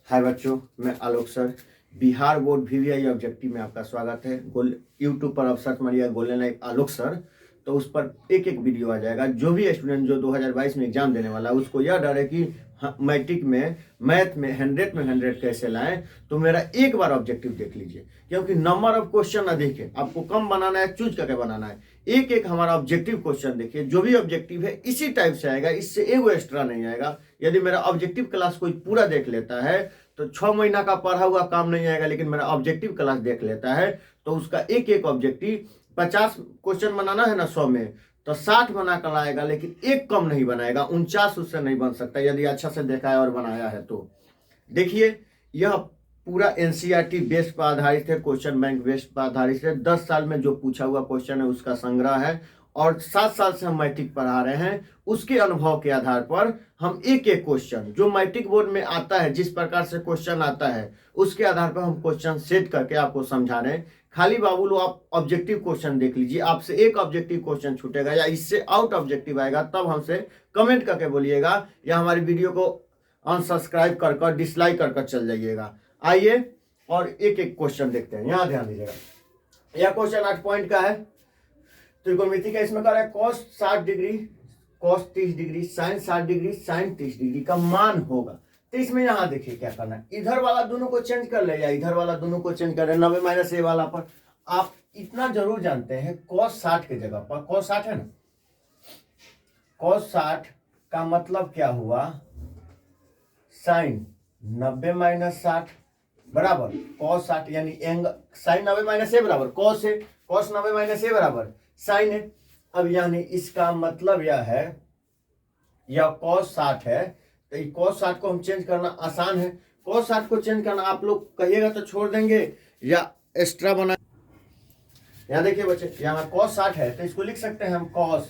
हाय बच्चों, मैं Alok sir. Bihar board VVI objective में आपका स्वागत है। यूट्यूब पर आप सर्च मारिएगा गोल्डन लाइफ आलोक सर, तो उस पर एक एक वीडियो आ जाएगा। जो भी स्टूडेंट जो 2022 में एग्जाम देने वाला है उसको यह डर है कि मैट्रिक में मैथ में 100 में 100 कैसे लाएं, तो मेरा एक बार ऑब्जेक्टिव देख लीजिए, क्योंकि नंबर ऑफ क्वेश्चन ना देखें, आपको कम बनाना है, चूज करके बनाना है। एक एक हमारा ऑब्जेक्टिव क्वेश्चन देखिए, जो भी ऑब्जेक्टिव है इसी टाइप से आएगा, इससे एगो एक्स्ट्रा नहीं आएगा। यदि मेरा ऑब्जेक्टिव क्लास कोई पूरा देख लेता है तो 6 महीना का पढ़ा हुआ काम नहीं आएगा, लेकिन मेरा ऑब्जेक्टिव क्लास देख लेता है तो उसका एक एक ऑब्जेक्टिव 50 क्वेश्चन बनाना है ना 100 में, तो 60 बना कर लाएगा, लेकिन एक कम नहीं बनाएगा। 49 उससे नहीं बन सकता यदि अच्छा से देखा है और बनाया है तो। देखिए, यह पूरा एनसीईआरटी बेस्ड पर आधारित है, क्वेश्चन बैंक बेस्ड पर आधारित है। 10 साल में जो पूछा हुआ क्वेश्चन है उसका संग्रह है, और 7 साल से हम मैट्रिक पढ़ा रहे हैं। उसके अनुभव के आधार पर हम एक एक क्वेश्चन जो मैट्रिक बोर्ड में आता है, जिस प्रकार से क्वेश्चन आता है उसके आधार पर हम क्वेश्चन सेट करके आपको समझा रहे हैं। खाली बाबू लो आप ऑब्जेक्टिव क्वेश्चन देख लीजिए, आपसे एक ऑब्जेक्टिव क्वेश्चन छूटेगा या इससे आउट ऑब्जेक्टिव आएगा तब हमसे कमेंट करके बोलिएगा, या हमारी वीडियो को अनसब्सक्राइब कर डिसलाइक कर चल जाइएगा। आइए और एक एक क्वेश्चन देखते हैं। यहाँ ध्यान दीजिएगा, यह क्वेश्चन 8 पॉइंट का है। त्रिकोणमिति का इसमें कर रहा है cos 60 degree, cos 30 degree, sin 60 degree, sin 30 degree का मान होगा। तो इसमें यहाँ देखिए क्या करना है, इधर वाला दोनों को चेंज कर ले या इधर वाला दोनों को चेंज कर ले। 90 माइनस ए वाला पर आप इतना जरूर जानते हैं cos 60 के जगह पर cos 60 है ना, cos 60 का मतलब क्या हुआ, sin 90 माइनस 60 बराबर cos 60, यानी एंगल sin 90 माइनस ए बराबर cos है, cos 90 माइनस ए बराबर sin है। अब यानी इसका मतलब यह है, यह cos 60 है, तो ये cos 60 को हम चेंज करना आसान है। cos 60 को चेंज करना आप लोग कहिएगा तो छोड़ देंगे या एक्स्ट्रा बना। यहाँ देखिए बच्चे, यहाँ cos 60 है तो इसको लिख सकते हैं हम cos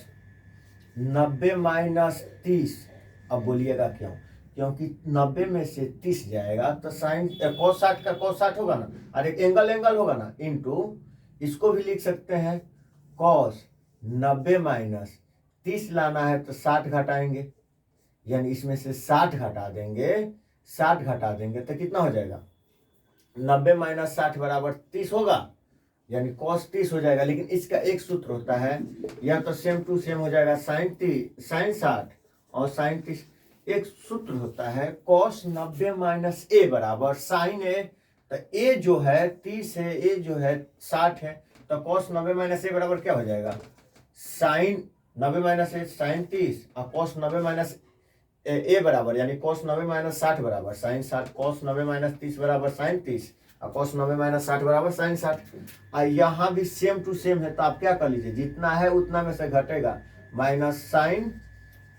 90 माइनस 30। अब बोलिएगा क्यों, क्योंकि 90 में से 30 जाएगा तो साइन cos 60 का cos 60 होगा ना, और एक एंगल होगा ना, इनटू इसको भी लिख सकते हैं cos 90 माइनस 30 लाना है तो 60 घटाएंगे, यानी इसमें से 60 घटा देंगे, 60 घटा देंगे तो कितना हो जाएगा, 90 माइनस 60 बराबर 30 होगा, यानी cos 30 हो जाएगा। लेकिन इसका एक सूत्र होता है, या तो सेम टू सेम हो जाएगा sin 60 और sin 30। एक सूत्र होता है cos 90 माइनस ए बराबर sin ए, तो ए जो है 30 है, ए जो है 60 है, तो cos 90 माइनस ए बराबर क्या हो जाएगा, sin 90 माइनस ए sin 30, और cos 90 माइनस ए बराबर यानी cos 90 माइनस 60 बराबर sin 60, cos 90 माइनस 30 बराबर sin 30, और cos 90 माइनस 60 बराबर sin 60। और यहाँ भी सेम टू सेम है, तो आप क्या कर लीजिए, जितना है उतना में से घटेगा, माइनस sin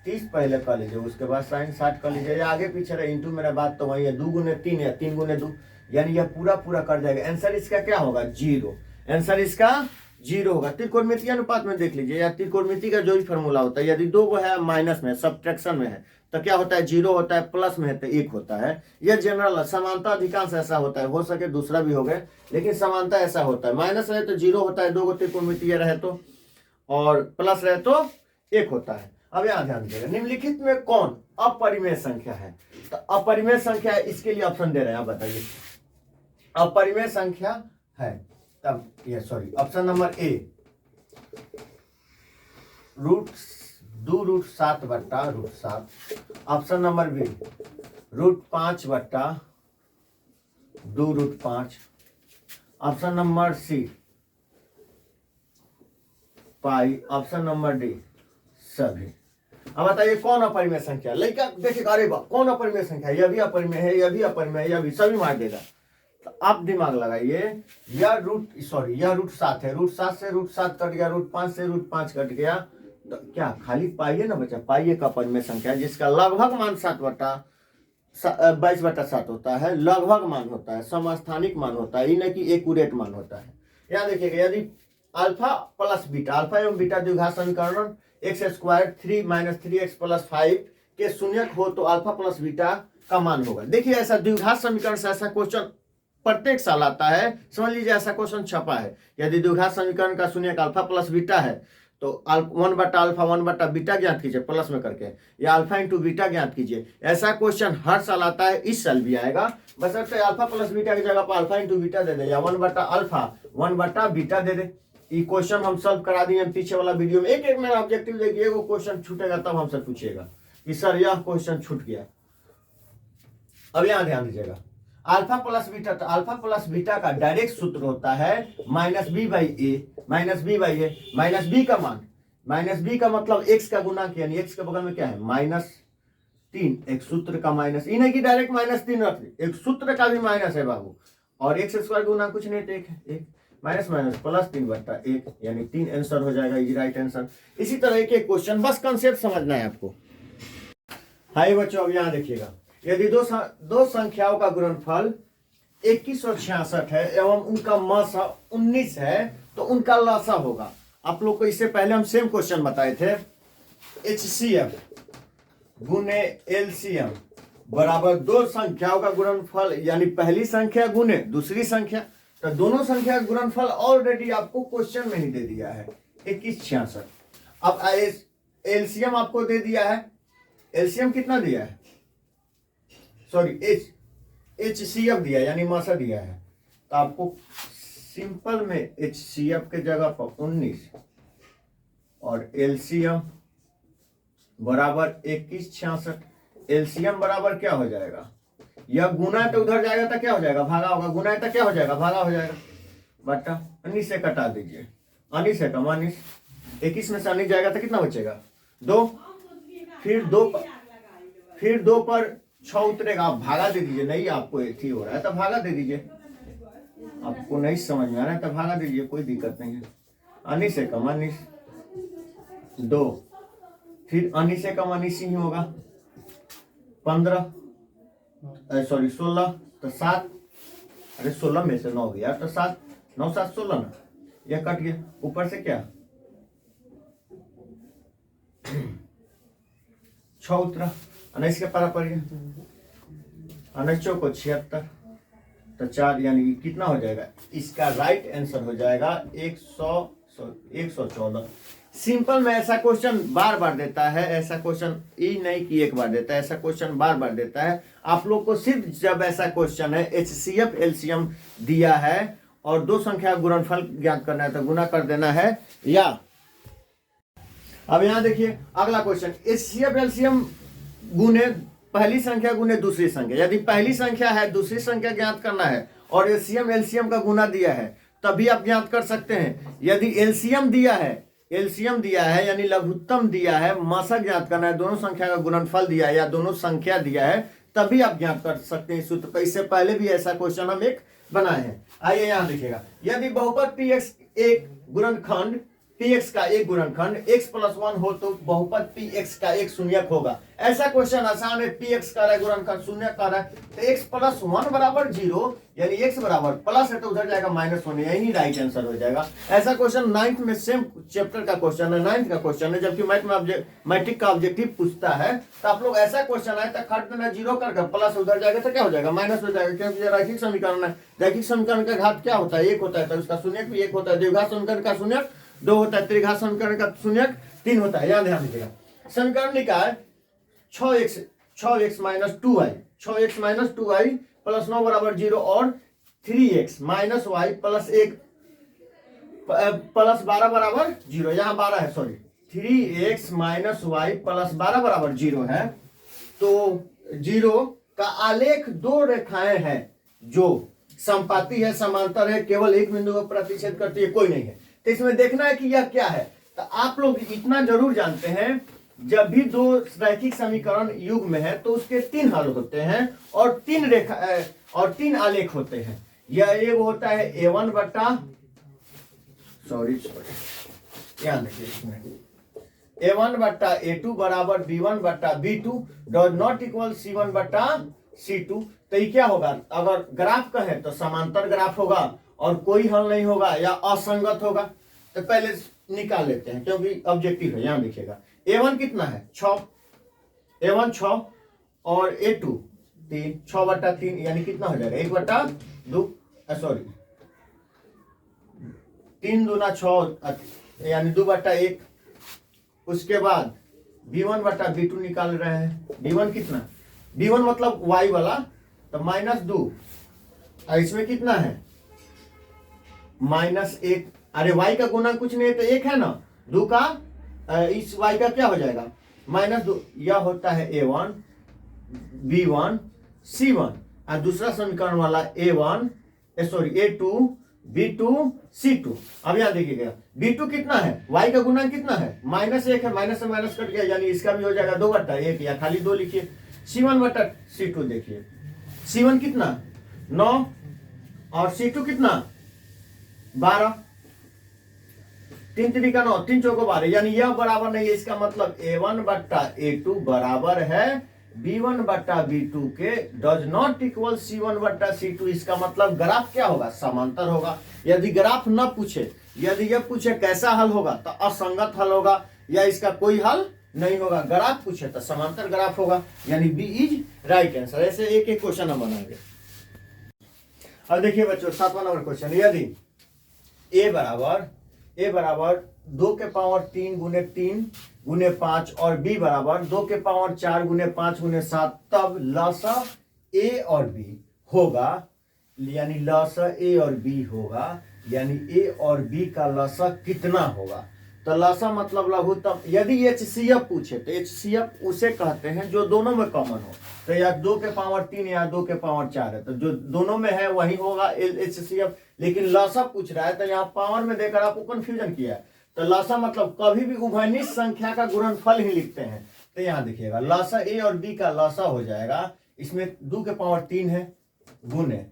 30 पहले कर लीजिए, उसके बाद sin 60 कर लीजिए, या आगे पीछे रहे इंटू, मेरा बात तो वही है, 2 गुने 3 या 3 गुने 2, यानी यह पूरा पूरा कर जाएगा। आंसर इसका क्या होगा, 0। आंसर इसका 0 होगा। त्रिकोणमिति अनुपात में देख लीजिए, या त्रिकोणमिति का जो भी फॉर्मूला होता है, यदि 2 को है माइनस में, सब्ट्रैक्शन में है, तो क्या होता है, 0 होता है, प्लस में है तो 1 होता है। यह जनरल समानता अधिकांश ऐसा होता है, हो सके दूसरा भी हो गए, लेकिन समानता ऐसा होता है, माइनस रहे तो 0 होता है, 2 को त्रिकोणमिति रहे तो, और प्लस रहे तो 1 होता है। अब यहाँ ध्यान दीजिएगा, निम्नलिखित में कौन अपरिमेय संख्या है, तो अपरिमेय संख्या है, इसके लिए ऑप्शन दे रहे हैं, आप बताइए। अपरिमेय संख्या है तब ये सॉरी ऑप्शन नंबर ए √2 बट्टा √7, ऑप्शन नंबर बी √5 बट्टा 2√5, ऑप्शन नंबर सी पाई, ऑप्शन नंबर डी सभी। अब बताइए कौन अपरिमेय संख्या, लड़का देखिएगा, अरे वाह कौन अपरिमेय संख्या, यह भी अपरिमेय है, यह भी अपरिमेय है, यह भी, सभी मार देगा। तो आप दिमाग लगाइए, यह √7 है, √7 से √7 कट गया, √5 से √5 कट गया, तो क्या खाली पाइए ना बच्चा, पाइए का अपरिमेय संख्या जिसका लगभग मान 22/7 होता है, लगभग मान होता है, समस्थानिक मान होता है, न कि एक्यूरेट मान होता है। यहाँ देखिएगा, यदि अल्फा प्लस बीटा, अल्फा एवं बीटा द्विघात समीकरण x² 3 - 3x + 5 के शून्यक हो तो अल्फा प्लस बीटा का मान होगा। देखिए, ऐसा द्विघात समीकरण से ऐसा क्वेश्चन प्रत्येक साल आता है, समझ लीजिए ऐसा क्वेश्चन छपा है। यदि द्विघात समीकरण का शून्यक अल्फा प्लस बीटा है तो 1/α 1/बीटा ज्ञात कीजिए प्लस में करके, या अल्फा इंटू बीटा ज्ञात कीजिए। ऐसा क्वेश्चन हर साल आता है, इस साल भी आएगा। बस अब अल्फा प्लस बीटा की जगह पर अल्फा इंटू बीटा दे दे, या 1/α 1/बीटा दे दे। ये क्वेश्चन हम सॉल्व करा दिए पीछे वाला वीडियो में। एक एक मेरा ऑब्जेक्टिव देखिए, वो क्वेश्चन छूटेगा तब हमसे पूछिएगा कि सर यह क्वेश्चन छूट गया। अब यहां ध्यान दीजिएगा, अल्फा प्लस बीटा, तो अल्फा प्लस बीटा का डायरेक्ट सूत्र होता है -b/a, -b/a, -b का मान, -b का मतलब x का गुणा, यानी x के बगल में क्या है -3, एक सूत्र का माइनस, ये नहीं कि डायरेक्ट -3 रख दी, एक सूत्र का भी माइनस है बाबू, और x² गुना कुछ नहीं तो एक माइनस माइनस प्लस 3/1, यानी 3 आंसर हो जाएगा, ये राइट आंसर। इसी तरह एक एक क्वेश्चन, बस कंसेप्ट समझना है आपको। हाय बच्चों, अब यहाँ देखिएगा, यदि दो संख्याओं का गुणनफल 2166 है एवं उनका मासा 19 है तो उनका लसा होगा। आप लोग को इससे पहले हम सेम क्वेश्चन बताए थे, HCF गुने LCM बराबर दो संख्याओं का गुणनफल, यानी पहली संख्या गुने दूसरी संख्या। तो दोनों संख्या का गुणनफल ऑलरेडी आपको क्वेश्चन में ही दे दिया है 2166। अब LCM आपको दे दिया है, LCM कितना दिया है, सॉरी HCF दिया, यानी मासा दिया है। तो आपको सिंपल में HCF के जगह पर 19 और LCM बराबर 2166। LCM बराबर क्या हो जाएगा, यह गुना है तो उधर जाएगा तो क्या हो जाएगा, भागा होगा, गुना है तो क्या हो जाएगा, भागा हो जाएगा, बटा 19 से कटा दीजिए, 19 से कम 19, 21 में से 19 जाएगा तो कितना बचेगा 2, फिर 2 पर 6 उतरेगा, आप भागा दे दीजिए। नहीं आपको एथी हो रहा है तो भागा दे दीजिए, आपको नहीं समझ में आ रहा है तो भागा दीजिए, कोई दिक्कत नहीं है। 19 से कम 19 2, फिर 19 से कम 19 ही होगा 15, सॉरी 16, तो 7, अरे 16 में से 9 गया तो 7, 9 7 16 ना, यह कट गया, ऊपर से क्या 6 उतरा, 19 के बराबर है, 19 को 76 तो 4, यानी कितना हो जाएगा, इसका राइट आंसर हो जाएगा 114। सिंपल में ऐसा क्वेश्चन बार बार देता है, ऐसा क्वेश्चन ये नहीं कि एक बार देता है, ऐसा क्वेश्चन बार बार देता है। आप लोग को सिर्फ जब ऐसा क्वेश्चन है HCF LCM दिया है और दो संख्या गुणनफल ज्ञात करना है तो गुना कर देना है, या अब यहां देखिए अगला क्वेश्चन, HCF LCM गुने पहली संख्या गुने दूसरी संख्या। यदि पहली संख्या है दूसरी संख्या ज्ञात करना है और HCM LCM का गुना दिया है तभी आप ज्ञात कर सकते हैं। यदि LCM दिया है यानी लघुत्तम दिया है, मासा ज्ञात करना है, दोनों संख्या का गुणनफल दिया है या दोनों संख्या दिया है, तभी आप ज्ञात कर सकते हैं सूत्र। तो इससे पहले भी ऐसा क्वेश्चन हम एक बनाए हैं। आइए यहां देखिएगा, यदि बहुपद PX एक गुणनखंड PX का एक गुणनखंड x+1 हो तो बहुपद PX का एक शून्यक होगा। ऐसा क्वेश्चन आसान है, PX का गुणनखंड शून्यक का है तो x+1 बराबर 0, यानी x बराबर प्लस है तो उधर जाएगा -1, यही राइट आंसर हो जाएगा। ऐसा क्वेश्चन 9th में सेम चैप्टर का क्वेश्चन है, 9th का क्वेश्चन है, जबकि मैट्रिक का ऑब्जेक्टिव पूछता है तो आप लोग ऐसा क्वेश्चन आए तो खट देना 0 करके प्लस उधर जाएगा तो क्या हो जाएगा, माइनस हो जाएगा, क्योंकि रैखिक समीकरण है। रैखिक समीकरण का घात क्या होता है, 1 होता है, तो उसका शून्यक भी 1 होता है। द्विघात समीकरण का शून्यक 2 होता है, त्रिघात समीकरण का शून्यक 3 होता है। यहां ध्यान दीजिएगा, समीकरण निकाय 6x - 2y, 6x - 2y plus 9 बराबर 0 और 3x - y प्लस 1 प्लस 12 बराबर 0, यहाँ 12 है, सॉरी 3x - y प्लस 12 बराबर 0 है। तो 0 का आलेख 2 रेखाएं हैं जो समपाती है, समांतर है, केवल एक बिंदु पर प्रतिच्छेद करती है, कोई नहीं है। तो इसमें देखना है कि यह क्या है। तो आप लोग इतना जरूर जानते हैं, जब भी दो रैखिक समीकरण युग्म में है तो उसके 3 हल होते हैं और 3 रेखा और 3 आलेख होते हैं। यह एक होता है A1 बटा, सॉरी ध्यान देखिए इसमें, A1 बटा A2 बराबर B1 बटा B2 does not equal C1 बटा C2। तो ये क्या होगा, अगर ग्राफ का है तो समांतर ग्राफ होगा और कोई हल नहीं होगा या असंगत होगा। तो पहले निकाल लेते हैं क्योंकि ऑब्जेक्टिव है। यहां देखिएगा, A1 कितना है 6, A1 6 और A2 3, 6 बटा 3 यानी कितना हो जाएगा 1 बटा 2, सॉरी 3 दूना 6 यानी 2 बटा 1 उसके बाद b1 बटा b2 निकाल रहे हैं। b1 कितना, b1 मतलब y वाला, तो -2, और इसमें कितना है -1। अरे y का गुणा कुछ नहीं है तो 1 है ना, 2 का इस y का क्या हो जाएगा -2। यह होता है a1 b1 c1, और दूसरा समीकरण वाला a1 a2 b2 c2। अब यहां देखिएगा b2 कितना है, y का गुणा कितना है -1 है, माइनस से माइनस कट गया, यानी इसका भी हो जाएगा 2 बटा 1, या खाली 2 लिखिए। c1 बटा c2 देखिए, c1 कितना 9 और c2 कितना 12, 3 3 का 9, 3 चौको 12, यानी यह बराबर नहीं है। इसका मतलब a1 बटा a2 बराबर है b1 बटा b2 के, डज नॉट इक्वल c1 बटा c2। इसका मतलब ग्राफ क्या होगा, समांतर होगा। यदि ग्राफ न पूछे, यदि यह पूछे कैसा हल होगा, तो असंगत हल होगा या इसका कोई हल नहीं होगा। ग्राफ पूछे तो समांतर ग्राफ होगा, यानी बी इज राइट आंसर। ऐसे एक एक क्वेश्चन हम बनाएंगे। अब देखिए बच्चों 7वां नंबर क्वेश्चन, यदि a बराबर 2 के पावर 3 गुने 3 गुने 5 और b बराबर 2 के पावर 4 गुने 5 गुने 7, तब लसा a और b होगा, यानी लसा a और b होगा, यानी a और b का लसा कितना होगा। तो लसा मतलब लघुत्तम। यदि HCF पूछे तो HCF उसे कहते हैं जो दोनों में कॉमन हो, तो या 2 के पावर 3 या 2 के पावर 4 है, तो जो दोनों में है वही होगा HCF। लेकिन लसा पूछ रहा है तो यहाँ पावर में देकर आपको कंफ्यूजन किया है। तो लसा मतलब कभी भी उभयनिष्ठ संख्या का गुणनफल ही लिखते हैं। तो यहाँ देखिएगा लसा a और b का लसा हो जाएगा, इसमें 2 के पावर 3 है गुने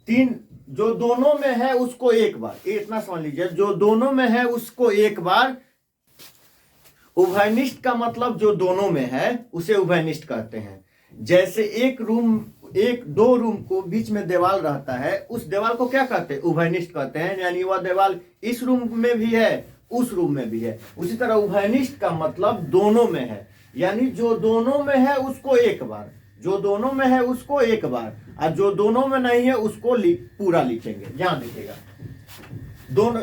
3, जो दोनों में है उसको एक बार, इतना समझ लीजिए, जो दोनों में है उसको एक बार। उभयनिष्ठ का मतलब जो दोनों में है उसे उभयनिष्ठ कहते हैं। जैसे एक दो रूम को बीच में दीवार रहता है, उस दीवार को क्या कहते हैं, उभयनिष्ठ कहते हैं, यानी वह दीवार इस रूम में भी है उस रूम में भी है। उसी तरह उभयनिष्ठ का मतलब दोनों में है, यानी जो दोनों में है उसको एक बार, जो दोनों में है उसको एक बार, और जो दोनों में नहीं है उसको पूरा लिखेंगे। यहां देखिएगा दोनों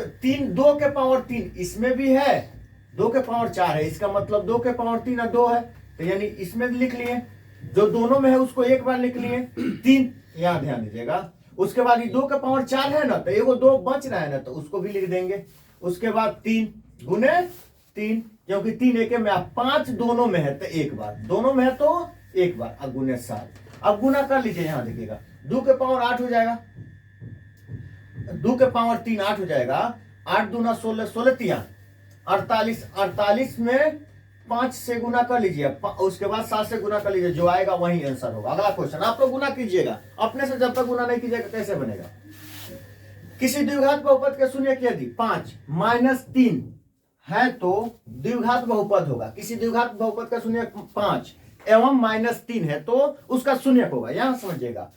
2 के पावर 3 इसमें भी है, 2 के पावर 4 है, इसका मतलब 2 के पावर 3 और 2 है, तो यानी इसमें लिख लिए, जो दोनों में है उसको एक बार लिख लिए 3, यहां ध्यान दीजिएगा। उसके बाद ये 2 के पावर 4 है ना, तो एगो 2 बच रहा है ना, तो उसको भी लिख देंगे। उसके बाद 3 गुने 3, क्योंकि 3 एक में 5 दोनों में है तो एक बार, दोनों में है तो एक बार, अब गुने 7। अब गुना कर लीजिए, यहां देखिएगा 2 के पावर 8 हो जाएगा, 2 के पावर 3 8 हो जाएगा, 8 दूना 16, 16 3 48, 48 में 5 से गुना कर लीजिए, उसके बाद 7 से गुना कर लीजिए, जो आएगा वही आंसर होगा। अगला क्वेश्चन, आप लोग गुना कीजिएगा, अपने से जब तक गुना नहीं कीजिएगा कैसे बनेगा। किसी द्विघात बहुपद के शून्य की यदि 5 - 3 है तो द्विघात बहुपद होगा। किसी द्विघात बहुपद का शून्य 5 एवं -3 है तो उसका शून्य होगा। यहां समझिएगा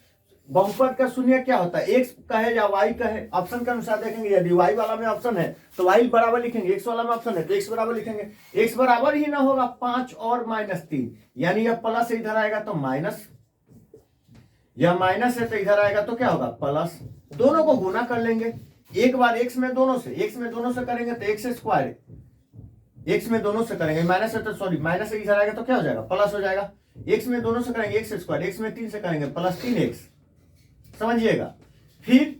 बहुपद का शून्य क्या होता है, x कहे या y कहे, ऑप्शन के अनुसार देखेंगे। यदि y वाला में ऑप्शन है तो y बराबर लिखेंगे, x वाला में ऑप्शन है तो x बराबर लिखेंगे। x बराबर ही ना होगा 5 और -3, यानी यह प्लस से इधर आएगा तो माइनस, यह माइनस है तो इधर आएगा तो क्या होगा प्लस। दोनों को गुना कर लेंगे, एक बार x में दोनों से करेंगे तो x², x में दोनों से करेंगे माइनस है तो सॉरी माइनस से इधर आएगा तो क्या हो जाएगा प्लस हो जाएगा। x में दोनों से करेंगे x², x में 3 से करेंगे प्लस 3x, समझिएगा। फिर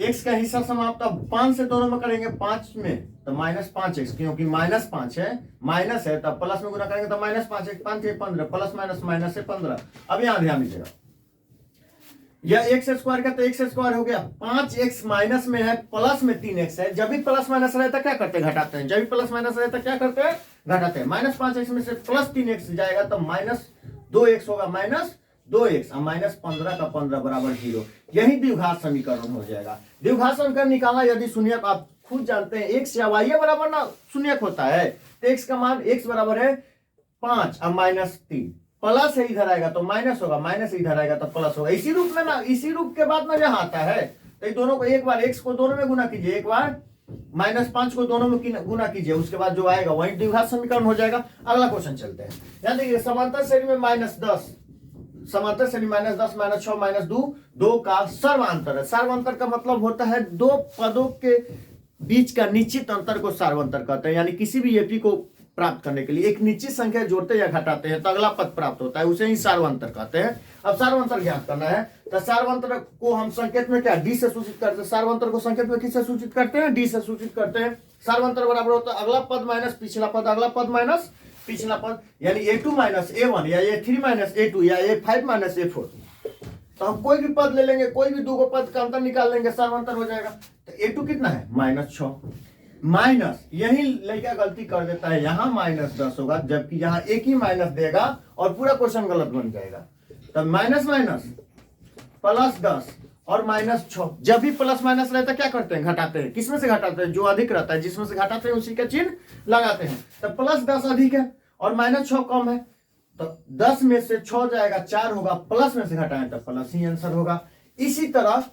x का हिस्सा समाप्त, अब 5 से दोनों में करेंगे 5 में तो -5x, क्योंकि -5 है, माइनस है तब प्लस में गुना करेंगे तो -5x, 5 से 15, प्लस माइनस माइनस से 15। अब यहां ध्यान दीजिएगा, यह x² का तो x² हो गया, 5x माइनस में है, प्लस में 3x है। जब भी प्लस माइनस रहता क्या करते हैं, घटाते हैं। जब भी प्लस माइनस रहता क्या करते हैं, घटाते हैं। -5x में से प्लस 3x जाएगा तो -2x होगा, -2x और -15 का 15 बराबर 0। यही द्विघात समीकरण हो जाएगा। द्विघात समीकरण निकालना यदि शून्यक, आप खुद जानते हैं x या y बराबर ना शून्यक होता है, तो x का मान x बराबर है 5 और -3, प्लस है इधर आएगा तो माइनस होगा, माइनस इधर आएगा तो प्लस होगा। इसी रूप में ना, इसी रूप के बाद ना जहां आता है तो दोनों को एक बार x को दोनों में गुना कीजिए, एक बार -5 को दोनों में गुना कीजिए, उसके बाद जो आएगा वही द्विघात समीकरण हो जाएगा। अगला क्वेश्चन चलते हैं। ध्यान देखिए, समांतर श्रेणी में -10, समांतर श्रेणी -10 -6 -2 का सर्वांतर है। सर्वांतर का मतलब होता है दो पदों के बीच का निश्चित अंतर को सार्वंतर कहते हैं। यानी किसी भी एपी को प्राप्त करने के लिए एक निश्चित संख्या जोड़ते या घटाते हैं तो अगला पद प्राप्त होता है, उसे ही सार्वंतर कहते हैं। अब सार्वंतर ज्ञात करना है तो सार्वंतर को हम संकेत में क्या डी से सूचित करते हैं। सार्वंतर को संकेत में किससे सूचित करते हैं, डी से सूचित करते हैं। सार्वंतर बराबर होता है अगला पद माइनस पिछला पद, अगला पद माइनस पिछला पद, यानी a2 माइनस a1 या a3 माइनस a2 या a5 माइनस a4। तो हम कोई भी पद ले लेंगे, कोई भी दो पद का अंतर निकाल लेंगे, सार्वंतर हो जाएगा। तो a2 कितना है -6 माइनस, यही लड़का गलती कर देता है, यहाँ -10 होगा जबकि यहाँ एक ही माइनस देगा और पूरा क्वेश्चन गलत बन जाएगा। तो माइनस माइनस +10 और -6, जब भी प्लस माइनस रहता है क्या करते हैं, घटाते हैं। किसमें से घटाते हैं, जो अधिक रहता है जिसमें से घटाते हैं उसी का चिन्ह लगाते हैं। तो +10 अधिक है और -6 कम है, तो 10 में से 6 जाएगा 4 होगा, प्लस में से घटाएं तो प्लस ही आंसर होगा। इसी तरह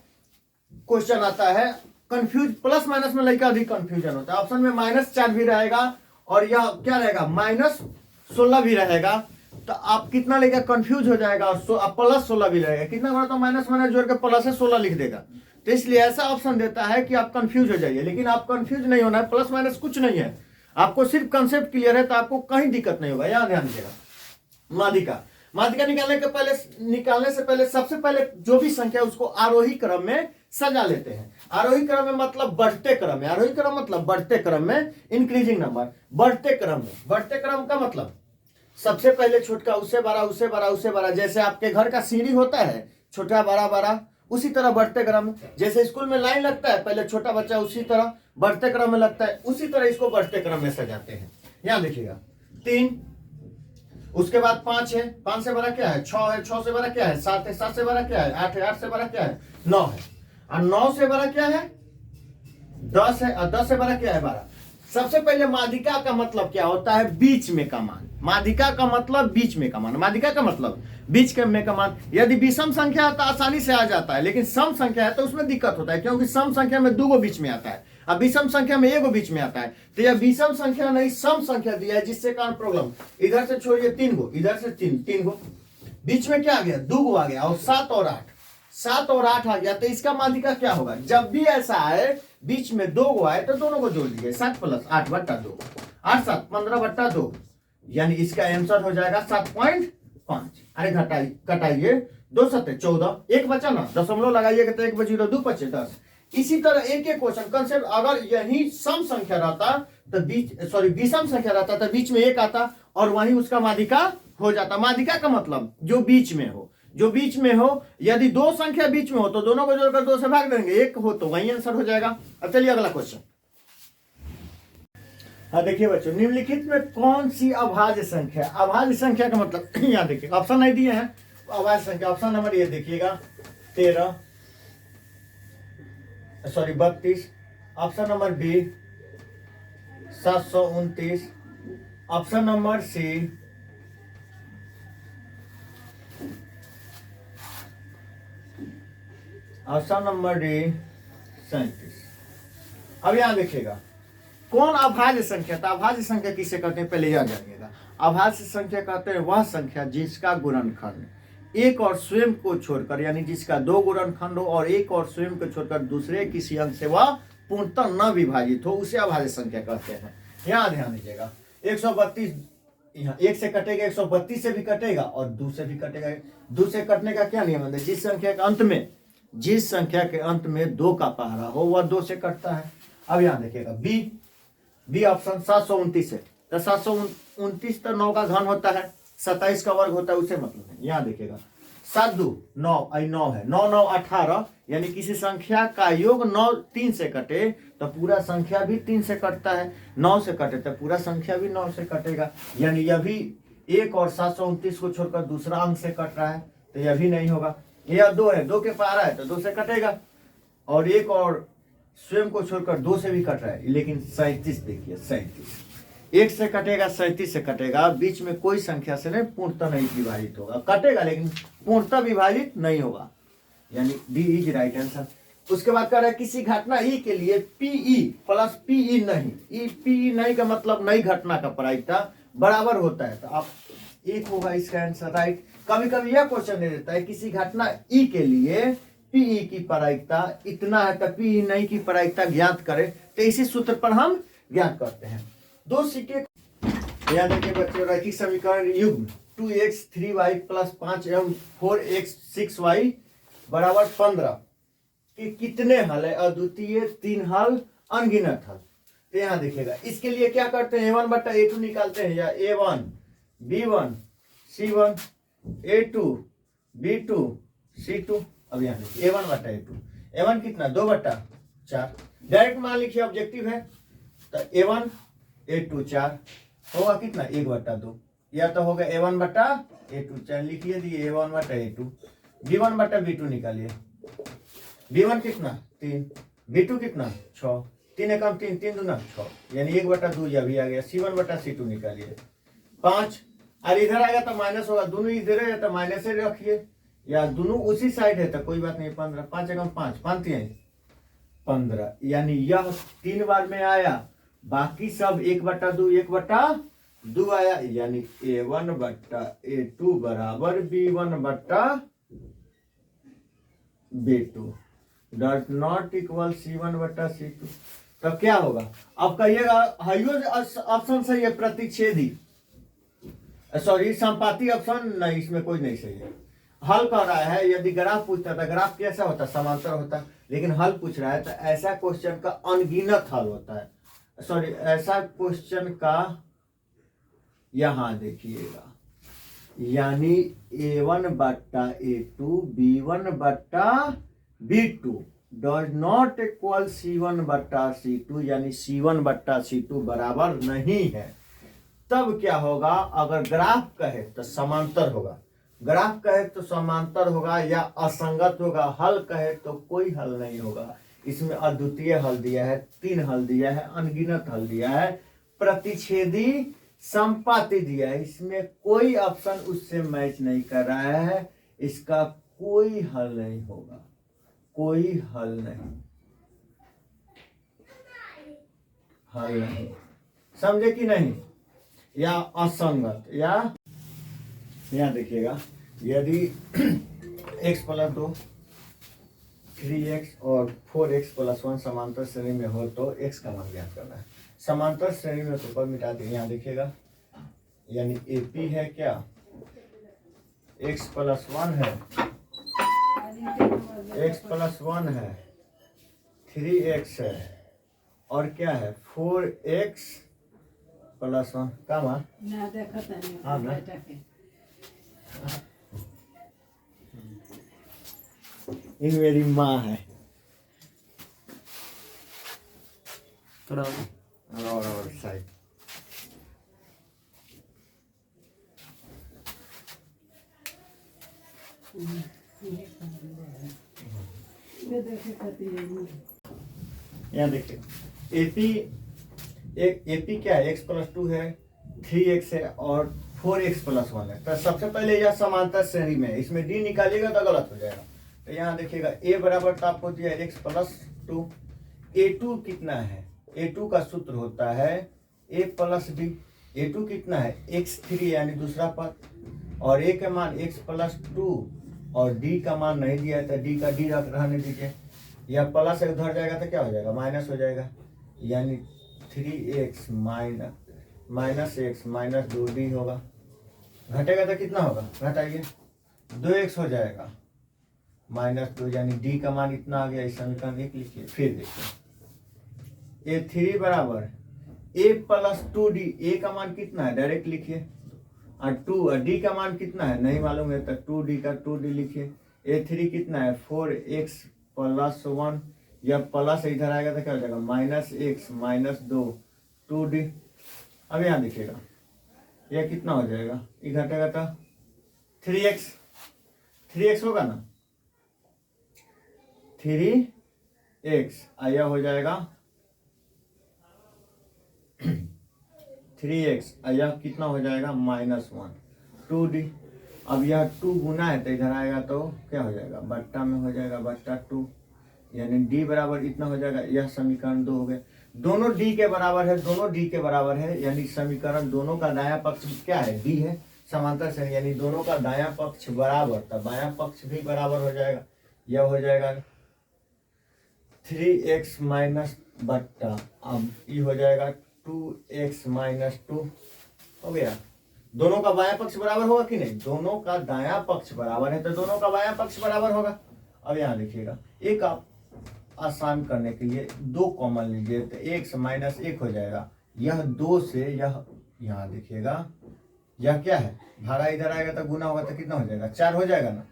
क्वेश्चन आता है कंफ्यूज, प्लस माइनस में लड़का अधिक कंफ्यूजन होता है। ऑप्शन में -4 भी रहेगा और यह क्या रहेगा -16 भी रहेगा, तो आप कितना लेगा कंफ्यूज हो जाएगा। और +16 भी रहेगा, कितना बड़ा तो माइनस माइनस जोड़ के प्लस है 16 लिख देगा। तो इसलिए ऐसा ऑप्शन देता है कि आप कंफ्यूज हो जाइए, लेकिन आप कंफ्यूज नहीं होना है। प्लस माइनस कुछ नहीं है, आपको सिर्फ कंसेप्ट क्लियर है तो आपको कहीं दिक्कत नहीं होगा। यहाँ ध्यान दीजिएगा, माध्यिका निकालने से पहले सबसे पहले जो भी संख्या है उसको आरोही क्रम में सजा लेते हैं। आरोही क्रम में मतलब बढ़ते क्रम में, आरोही क्रम मतलब बढ़ते क्रम में, इंक्रीजिंग नंबर, बढ़ते क्रम में। बढ़ते क्रम का मतलब सबसे पहले छोटका, उससे बड़ा, उससे बड़ा, उससे बड़ा। जैसे आपके घर का सीढ़ी होता है छोटा बड़ा बड़ा, उसी तरह बढ़ते क्रम में। जैसे स्कूल में लाइन लगता है, पहले छोटा बच्चा उसी तरह बढ़ते क्रम में लगता है, उसी तरह इसको बढ़ते क्रम में सजाते हैं। यहाँ देखिएगा 3, उसके बाद 5 है, 5 से बड़ा क्या है 6 है, 6 से बड़ा क्या है 7 है, 7 से बड़ा क्या है 8 है, 8 से बड़ा क्या है 9 है, और 9 से बड़ा क्या है 10 है, और 10 से बड़ा क्या है 12। सबसे पहले माध्यिका का मतलब क्या होता है, बीच में का मान। माध्यिका का मतलब बीच में का मान, माध्यिका का मतलब बीच में का मान। यदि विषम संख्या है तो आसानी से आ जाता है, लेकिन सम संख्या है तो उसमें दिक्कत होता है, क्योंकि सम संख्या में 2 बीच में आता है, अब विषम संख्या में 1 बीच में आता है। तो यह विषम संख्या नहीं सम संख्या दिया है, जिससे कारण प्रॉब्लम। इधर से छोड़िए 3 गो, इधर से 3 गो, बीच में क्या आ गया 2 गो आ गया, और 7 और 8, 7 और 8 आ गया। तो इसका माध्यिका क्या होगा, जब भी ऐसा आए बीच में 2 गो आए तो दोनों को जोड़ दीजिए, 7 + 8 / 2, 8 7 15/2, यानी इसका आंसर हो जाएगा 7.5। अरे घटाइए 2 7 14, एक बचा ना, दशमलव लगाइएगा तो 1 0 2 5 10। इसी तरह एक एक क्वेश्चन कंसेप्ट, अगर यही सम संख्या रहता तो विषम संख्या रहता तो बीच में 1 आता और वहीं उसका माध्यिका हो जाता। माध्यिका का मतलब जो बीच में हो, जो बीच में हो। यदि 2 संख्या बीच में हो तो दोनों को जोड़कर 2 से भाग देंगे, 1 हो तो वही आंसर हो जाएगा। अब चलिए अगला क्वेश्चन। हाँ देखिए बच्चों, निम्नलिखित में कौन सी अभाज्य संख्या, अभाज्य संख्या का मतलब यहाँ देखिए ऑप्शन नहीं दिए हैं, अभाज्य संख्या ऑप्शन नंबर ये देखिएगा 32, option number B 729, option number C 37। अब यहां देखिएगा कौन अभाज्य संख्या, तो अभाज्य संख्या किसे कहते हैं पहले यह जानिएगा। अभाज्य संख्या कहते हैं वह संख्या जिसका गुणनखंड एक और स्वयं को छोड़कर, यानी जिसका 2 गुणनखंड हो और एक और स्वयं को छोड़कर दूसरे किसी अंक से वह पूर्णतः न विभाजित हो, उसे अभाज्य संख्या कहते हैं। यहाँ ध्यान दीजिएगा 132, यहाँ 1 से कटेगा, 132 से भी कटेगा और 2 से भी कटेगा। 2 से कटने का क्या नियम है, जिस संख्या के अंत में 2 का पहाड़ा हो वह 2 से कटता है। अब यहाँ देखिएगा बी ऑप्शन 729 है, तो 729 तो 9 का घन होता है, 27 का वर्ग होता है, उसे मतलब है। यहाँ देखिएगा 7 2 9 9 है, 9 9 18, यानी किसी संख्या का योग 9 3 से कटे तो पूरा संख्या भी 3 से कटता है, 9 से कटे तो पूरा संख्या भी 9 से कटेगा। यानी यह भी 1 और 729 को छोड़कर दूसरा अंक से कट रहा है, तो यह भी नहीं होगा। यह 2 है, 2 के पहाड़ा है तो 2 से कटेगा, और 1 और स्वयं को छोड़कर 2 से भी कट रहा है। लेकिन 37 देखिए, 37 1 से कटेगा, 37 से कटेगा, बीच में कोई संख्या से नहीं पूर्णतः नहीं विभाजित होगा, कटेगा लेकिन पूर्णतः विभाजित नहीं होगा, यानी डी इज राइट आंसर। उसके बाद कह रहा है किसी घटना ई के लिए पीई प्लस पीई नहीं, ई पीई नहीं का मतलब नई घटना का प्रायिकता बराबर होता है, तो आप 1 होगा इसका आंसर राइट। कभी कभी यह क्वेश्चन दे देता है किसी घटना ई के लिए पीई की प्रायिकता इतना है तो पीई नहीं की प्रायिकता ज्ञात करें, तो इसी सूत्र पर हम ज्ञात करते हैं। दो सिक्के यहाँ देखिए बच्चों, रैखिक समीकरण युग्म 2x 3y plus 5m 4x 6y बराबर 15 कि कितने हल है? अद्वितीय, 3 हल, अनगिनत हल। तो यहाँ देखिएगा, इसके लिए क्या करते हैं, a1 बट्टा a2 निकालते हैं, या a1 b1 c1 a2 b2 c2। अब यहाँ देखिए a1 बट्टा a2, a1 कितना 2 बट्टा 4, डायरेक्ट मान लिखिए, ऑब्जेक्टिव है, तो a1 a2 4 होगा कितना 1 बट्टा 2, या तो होगा a1 बट्टा a2 4 लिख लिए, a1 बट्टा a2, b1 बट्टा b2 निकालिए, b1 कितना 3, b2 कितना 6, 3 एकम 3, 3 दूना 6, यानी 1 बट्टा 2 यह भी आ गया। c1 बट्टा c2 निकालिए 5, और इधर आएगा तो माइनस होगा, दोनों इधर है तो माइनस से रखिए, या दोनों उसी साइड है तो कोई बात नहीं, 15, 5 एकम 5, 5 15, यानी यह 3 बार में आया, बाकी सब 1 बट्टा 2 1 बट्टा 2 आया, यानी a1 बट्टा a2 बराबर b1 बट्टा b2 dot not equal c1 बट्टा c2। तो क्या होगा? अब कहिएगा हाइयो ऑप्शन सही है, प्रतिच्छेदी सॉरी संपाती ऑप्शन नहीं, इसमें कोई नहीं सही है। हल कर रहा है, यदि ग्राफ पूछता था, ग्राफ कैसा होता, समांतर होता, लेकिन हल पूछ रहा है तो ऐसा क्वेश्चन का अनगिनत हल होता है, सॉरी ऐसा क्वेश्चन का, यहां देखिएगा, यानी a1 बट्टा a2 b1 बट्टा b2 does not equal c1 बट्टा c2, यानी c1 बट्टा c2 बराबर नहीं है। तब क्या होगा? अगर ग्राफ कहे तो समांतर होगा, ग्राफ कहे तो समांतर होगा या असंगत होगा, हल कहे तो कोई हल नहीं होगा। इसमें अद्वितीय हल दिया है, 3 हल दिया है, अनगिनत हल दिया है, प्रतिच्छेदी, संपाती दिया है, इसमें कोई ऑप्शन उससे मैच नहीं कर रहा है, इसका कोई हल नहीं होगा, कोई हल नहीं, हल नहीं, समझे कि नहीं? या असंगत, या यहाँ देखिएगा, यदि x प्लस 2 3x और 4x प्लस 1 समांतर श्रेणी में हो तो x का मान ज्ञात करना है। समांतर श्रेणी में तो ऊपर मिटा दें, यहाँ देखिएगा, यानी AP है क्या, x प्लस 1 है, x प्लस 1 है, 3x है, और क्या है 4x प्लस 1 का मान हाँ ना, ये मेरी माँ है, और साइड यहाँ देखिए, AP क्या है, x प्लस 2 है, 3x है और 4x प्लस 1 है। तो सबसे पहले यह समांतर श्रेणी में है, इसमें d निकालिएगा तो गलत हो जाएगा। तो यहाँ देखिएगा a बराबर तो आपको दिया x प्लस 2, a2 कितना है, a2 का सूत्र होता है a प्लस d, a2 कितना है x3 यानी दूसरा पद, और a का मान x प्लस 2 और d का मान नहीं दिया है तो d का d रहने दीजिए, या प्लस उधर जाएगा तो क्या हो जाएगा, माइनस हो जाएगा, यानी 3x minus x minus 2d होगा, घटेगा तो कितना होगा, घटाइए 2x हो जाएगा माइनस 2, यानी d का मान इतना आ गया। इस समीकरण 1 लिखिए, फिर देखिए a3 बराबर a प्लस 2d, a का मान कितना है डायरेक्ट लिखिए, और 2 और d का मान कितना है नहीं मालूम है तो 2d का 2d लिखिए, a3 कितना है 4x प्लस 1, या प्लस इधर आएगा तो क्या हो जाएगा माइनस x माइनस 2 2d। अब यहाँ देखिएगा यह कितना हो जाएगा, ये घटेगा तो 3x होगा ना, 3x आया हो जाएगा 3x आया कितना हो जाएगा माइनस 1 2d। अब यह 2 गुना है तो इधर आएगा तो क्या हो जाएगा, बट्टा में हो जाएगा, बट्टा 2, यानी d बराबर इतना हो जाएगा। यह समीकरण 2 हो गए, दोनों d के बराबर है, दोनों d के बराबर है, यानी समीकरण दोनों का दायां पक्ष क्या है d है, समांतर से, यानी दोनों का दायां पक्ष बराबर, तब बायां पक्ष भी बराबर हो जाएगा, यह हो जाएगा 3x माइनस बट्टा, अब ये हो जाएगा 2x माइनस 2 हो गया। दोनों का बायां पक्ष बराबर होगा कि नहीं, दोनों का दायां पक्ष बराबर है तो दोनों का बायां पक्ष बराबर होगा। अब यहाँ देखिएगा, एक आप आसान करने के लिए 2 कॉमन लीजिए तो x माइनस 1 हो जाएगा। यह 2 से यह यहाँ देखिएगा, यह क्या है, भाड़ा इधर आएगा तो गुना होगा तो कितना हो जाएगा, 4 हो जाएगा ना।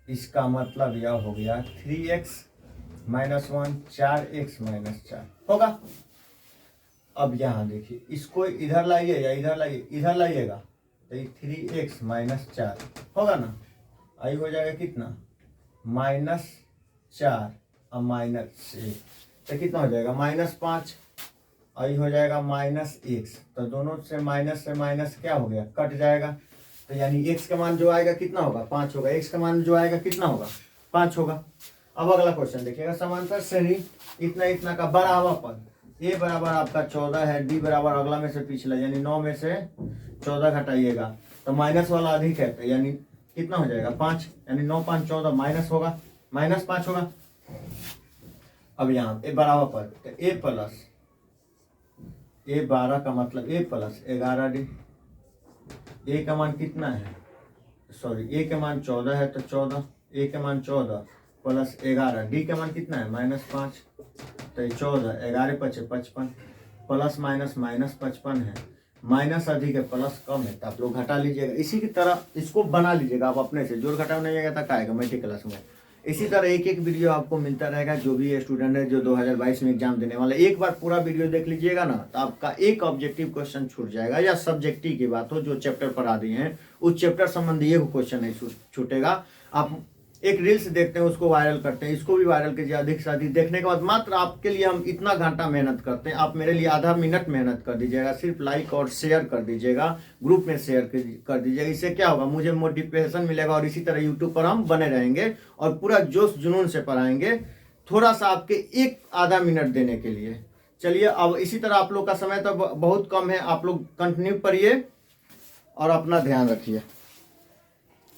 इसका मतलब यह हो गया 3x माइनस 1 4x माइनस 4 होगा। अब यहाँ देखिए, इसको इधर लाइए या इधर लाइए, इधर लाइएगा तो ये 3x माइनस 4 होगा ना। आई हो जाएगा कितना, माइनस 4 और माइनस 1 तो कितना हो जाएगा, माइनस 5। आई हो जाएगा माइनस x, तो दोनों से माइनस क्या हो गया, कट जाएगा। तो यानी x का मान जो आएगा कितना होगा, 5 होगा। x का मान जो आएगा कितना होगा, 5 होगा। अब अगला क्वेश्चन देखिएगा, समांतर श्रेणी इतना इतना का बराबर पद, a बराबर आपका 14 है, d बराबर अगला में से पिछला यानी 9 में से 14 घटाइएगा तो माइनस वाला अधिक है, तो यानी कितना हो जाएगा, 5, यानी 9 5 14 माइनस होगा, माइनस 5 होगा। अब यहाँ a बराबर पद तो a प्लस a 12 का मतलब a प्लस 11d, a का मान कितना है, सॉरी a का मान 14 है तो 14, a का मान 14 प्लस 11, d का मान कितना है माइनस 5 तो 14, 11 5 55, प्लस माइनस माइनस 55 है, माइनस अधिक है प्लस कम है तो आप लोग घटा लीजिएगा। इसी की तरह इसको बना लीजिएगा आप अपने से, जोड़ घटाव नहीं आएगा तो आएगा मैट्रिक क्लास में। इसी तरह एक एक वीडियो आपको मिलता रहेगा, जो भी स्टूडेंट है जो 2022 में एग्जाम देने वाला, एक बार पूरा वीडियो देख लीजिएगा ना तो आपका एक ऑब्जेक्टिव क्वेश्चन छूट जाएगा, या सब्जेक्टिव की बात हो जो चैप्टर पढ़ा दिए हैं उस चैप्टर संबंधी एक क्वेश्चन नहीं छूटेगा। आप एक रील्स देखते हैं उसको वायरल करते हैं, इसको भी वायरल कीजिए अधिक से अधिक। देखने के बाद मात्र आपके लिए हम इतना घंटा मेहनत करते हैं, आप मेरे लिए आधा मिनट मेहनत कर दीजिएगा, सिर्फ लाइक और शेयर कर दीजिएगा, ग्रुप में शेयर कर दीजिएगा। इससे क्या होगा, मुझे मोटिवेशन मिलेगा और इसी तरह यूट्यूब पर हम बने रहेंगे और पूरा जोश जुनून से पढ़ाएंगे, थोड़ा सा आपके एक आधा मिनट देने के लिए। चलिए, अब इसी तरह आप लोग का समय तो बहुत कम है, आप लोग कंटिन्यू पढ़िए और अपना ध्यान रखिए।